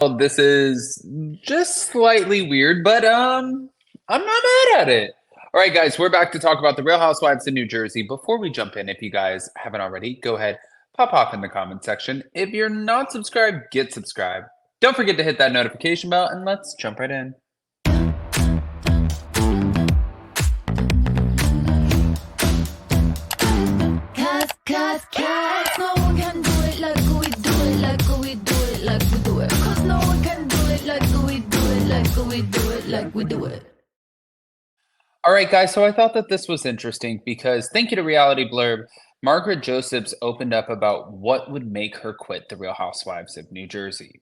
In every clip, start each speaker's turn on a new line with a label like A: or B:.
A: Well, this is just slightly weird, but I'm not mad at it. All right, guys, we're back to talk about the Real Housewives of New Jersey. Before we jump in, if you guys haven't already, go ahead, pop off in the comment section. If you're not subscribed, get subscribed. Don't forget to hit that notification bell, and let's jump right in.
B: Cause no one can do it like we do it, like we do it, like we do it. Cause no one can do it like we do it, like we do it, like we do it.
A: All right, guys, so I thought that this was interesting because thank you to Reality Blurb, Margaret Josephs opened up about what would make her quit the Real Housewives of New Jersey.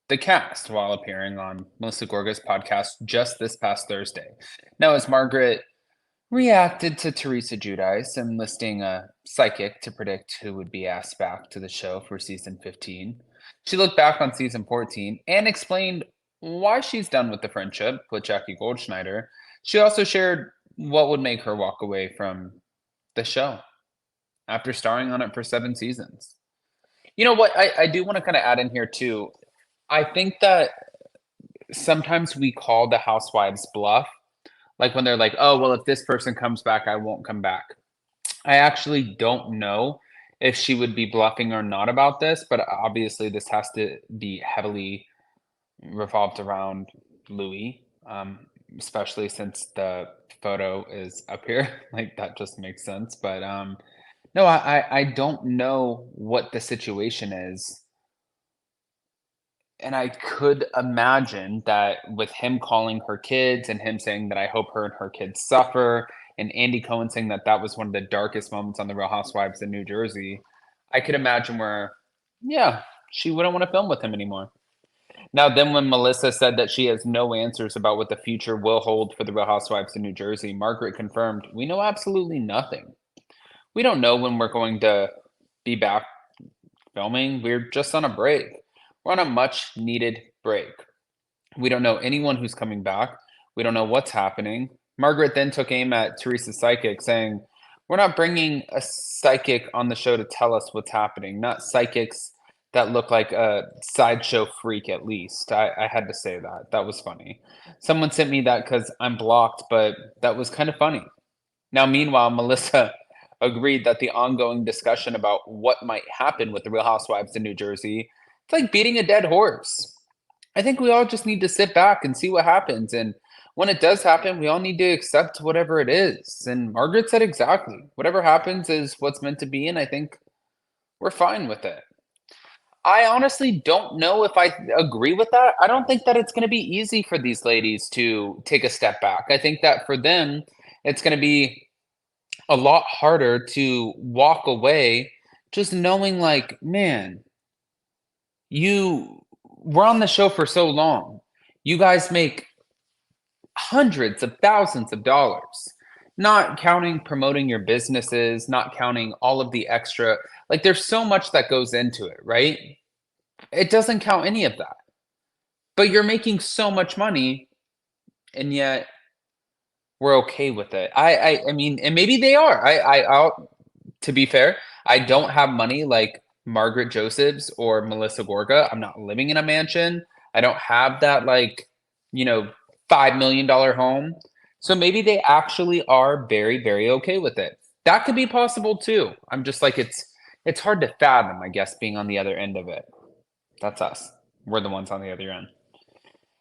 A: The cast, while appearing on Melissa Gorga's podcast just this past Thursday. Now, as Margaret reacted to Teresa Giudice enlisting a psychic to predict who would be asked back to the show for season 15, she looked back on season 14 and explained why she's done with the friendship with Jackie Goldschneider. She also shared what would make her walk away from the show after starring on it for 7 seasons. You know what? I do want to kind of add in here too. I think that sometimes we call the housewives bluff, like when they're like, oh, well, if this person comes back, I won't come back. I actually don't know if she would be bluffing or not about this, but obviously this has to be heavily revolved around Louis, especially since the photo is up here. Like that just makes sense. But no, I don't know what the situation is. And I could imagine that with him calling her kids and him saying that I hope her and her kids suffer, and Andy Cohen saying that that was one of the darkest moments on The Real Housewives in New Jersey, I could imagine where, yeah, she wouldn't want to film with him anymore. Now, then when Melissa said that she has no answers about what the future will hold for The Real Housewives in New Jersey, Margaret confirmed, we know absolutely nothing. We don't know when we're going to be back filming. We're just on a break. We're on a much needed break. We don't know anyone who's coming back. We don't know what's happening. Margaret then took aim at Teresa's psychic, saying, we're not bringing a psychic on the show to tell us what's happening, not psychics that look like a sideshow freak, at least. I had to say that. That was funny. Someone sent me that because I'm blocked, but that was kind of funny. Now, meanwhile, Melissa agreed that the ongoing discussion about what might happen with the Real Housewives in New Jersey, it's like beating a dead horse. I think we all just need to sit back and see what happens. And when it does happen, we all need to accept whatever it is. And Margaret said exactly. Whatever happens is what's meant to be. And I think we're fine with it. I honestly don't know if I agree with that. I don't think that it's going to be easy for these ladies to take a step back. I think that for them, it's going to be a lot harder to walk away just knowing, like, man, you were on the show for so long. You guys make hundreds of thousands of dollars, not counting promoting your businesses, not counting all of the extra. Like, there's so much that goes into it, right? It doesn't count any of that. But you're making so much money, and yet we're okay with it. I mean, and maybe they are. I'll to be fair, I don't have money like Margaret Josephs or Melissa Gorga. I'm not living in a mansion. I don't have that, like, $5 million home. So maybe they actually are very, very okay with it. That could be possible too. I'm just like, it's hard to fathom, I guess, being on the other end of it. That's us. We're the ones on the other end.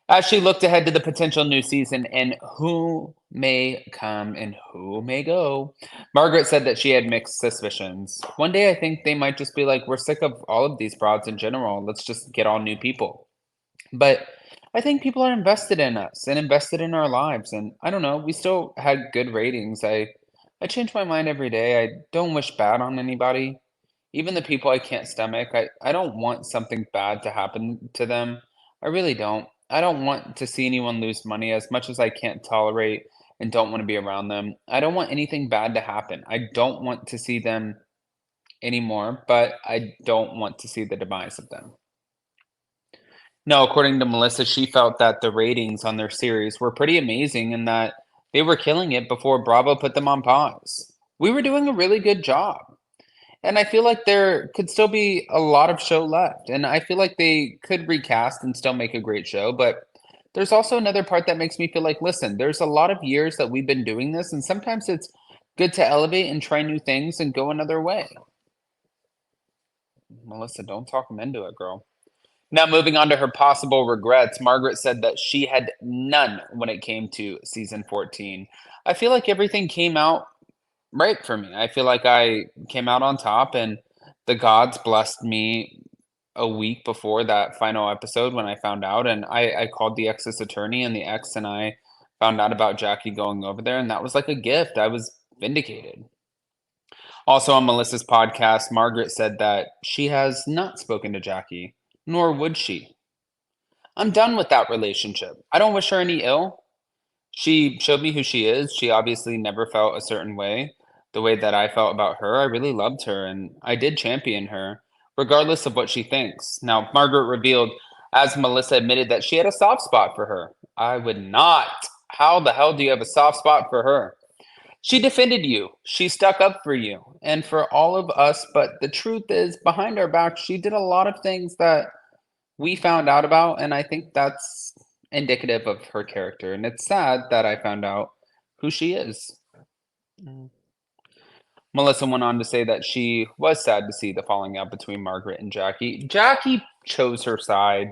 A: As she looked ahead to the potential new season and who may come and who may go, Margaret said that she had mixed suspicions. One day I think they might just be like, we're sick of all of these broads in general. Let's just get all new people. But I think people are invested in us and invested in our lives. And I don't know, we still had good ratings. I change my mind every day. I don't wish bad on anybody. Even the people I can't stomach, I don't want something bad to happen to them. I really don't. I don't want to see anyone lose money as much as I can't tolerate and don't want to be around them. I don't want anything bad to happen. I don't want to see them anymore, but I don't want to see the demise of them. No, according to Melissa, she felt that the ratings on their series were pretty amazing and that they were killing it before Bravo put them on pause. We were doing a really good job. And I feel like there could still be a lot of show left. And I feel like they could recast and still make a great show. But there's also another part that makes me feel like, listen, there's a lot of years that we've been doing this, and sometimes it's good to elevate and try new things and go another way. Melissa, don't talk them into it, girl. Now, moving on to her possible regrets, Margaret said that she had none when it came to season 14. I feel like everything came out right for me. I feel like I came out on top, and the gods blessed me a week before that final episode when I found out. And I called the ex's attorney, and the ex and I found out about Jackie going over there. And that was like a gift. I was vindicated. Also, on Melissa's podcast, Margaret said that she has not spoken to Jackie, nor would she. I'm done with that relationship. I don't wish her any ill. She showed me who she is. She obviously never felt a certain way, the way that I felt about her. I really loved her, and I did champion her, regardless of what she thinks. Now, Margaret revealed, as Melissa admitted, that she had a soft spot for her. I would not. How the hell do you have a soft spot for her? She defended you. She stuck up for you and for all of us. But the truth is, behind our back, she did a lot of things that we found out about. And I think that's indicative of her character. And it's sad that I found out who she is. Melissa went on to say that she was sad to see the falling out between Margaret and Jackie. Jackie chose her side.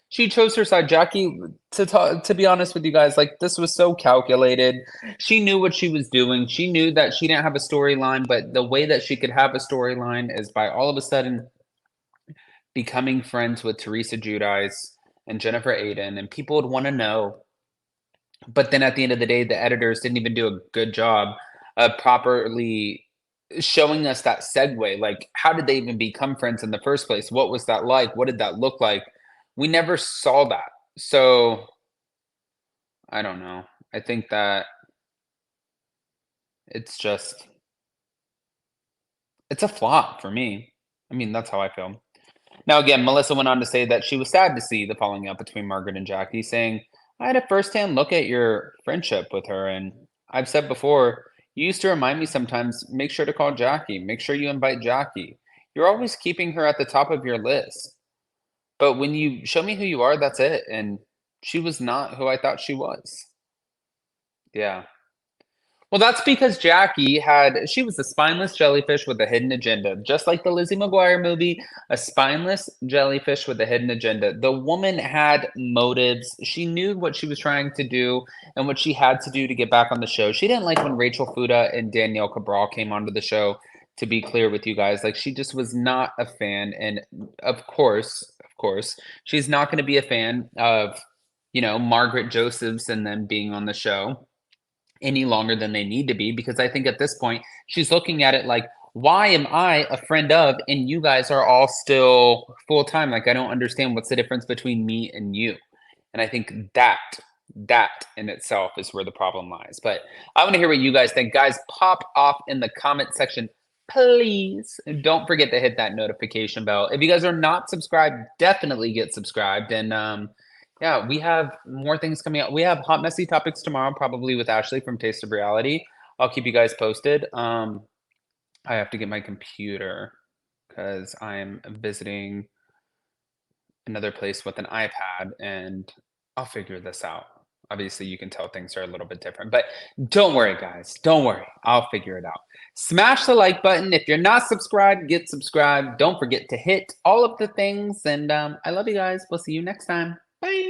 A: She chose her side. Jackie, to be honest with you guys, like this was so calculated. She knew what she was doing. She knew that she didn't have a storyline, but the way that she could have a storyline is by all of a sudden becoming friends with Teresa Giudice and Jennifer Aiden, and people would want to know. But then at the end of the day, the editors didn't even do a good job of properly showing us that segue. Like, how did they even become friends in the first place? What was that like? What did that look like? We never saw that. So I don't know. I think that it's just it's a flop for me. I mean, that's how I feel. Now, again, Melissa went on to say that she was sad to see the falling out between Margaret and Jackie, saying, I had a firsthand look at your friendship with her, and I've said before, you used to remind me sometimes, make sure to call Jackie, make sure you invite Jackie. You're always keeping her at the top of your list. But when you show me who you are, that's it. And she was not who I thought she was. Yeah. Well, that's because she was a spineless jellyfish with a hidden agenda. Just like the Lizzie McGuire movie, a spineless jellyfish with a hidden agenda. The woman had motives. She knew what she was trying to do and what she had to do to get back on the show. She didn't like when Rachel Fuda and Danielle Cabral came onto the show, to be clear with you guys. Like, she just was not a fan. And of course, she's not going to be a fan of, Margaret Josephs and them being on the show any longer than they need to be, because I think at this point she's looking at it like, why am I a friend of and you guys are all still full-time? Like, I don't understand what's the difference between me and you. And I think that in itself is where the problem lies. But I want to hear what you guys think. Guys, pop off in the comment section, please. And don't forget to hit that notification bell. If you guys are not subscribed, definitely get subscribed. And yeah, we have more things coming out. We have Hot Messy Topics tomorrow, probably with Ashley from Taste of Reality. I'll keep you guys posted. I have to get my computer because I'm visiting another place with an iPad, and I'll figure this out. Obviously, you can tell things are a little bit different, but don't worry, guys. Don't worry. I'll figure it out. Smash the like button. If you're not subscribed, get subscribed. Don't forget to hit all of the things, and I love you guys. We'll see you next time. Bye.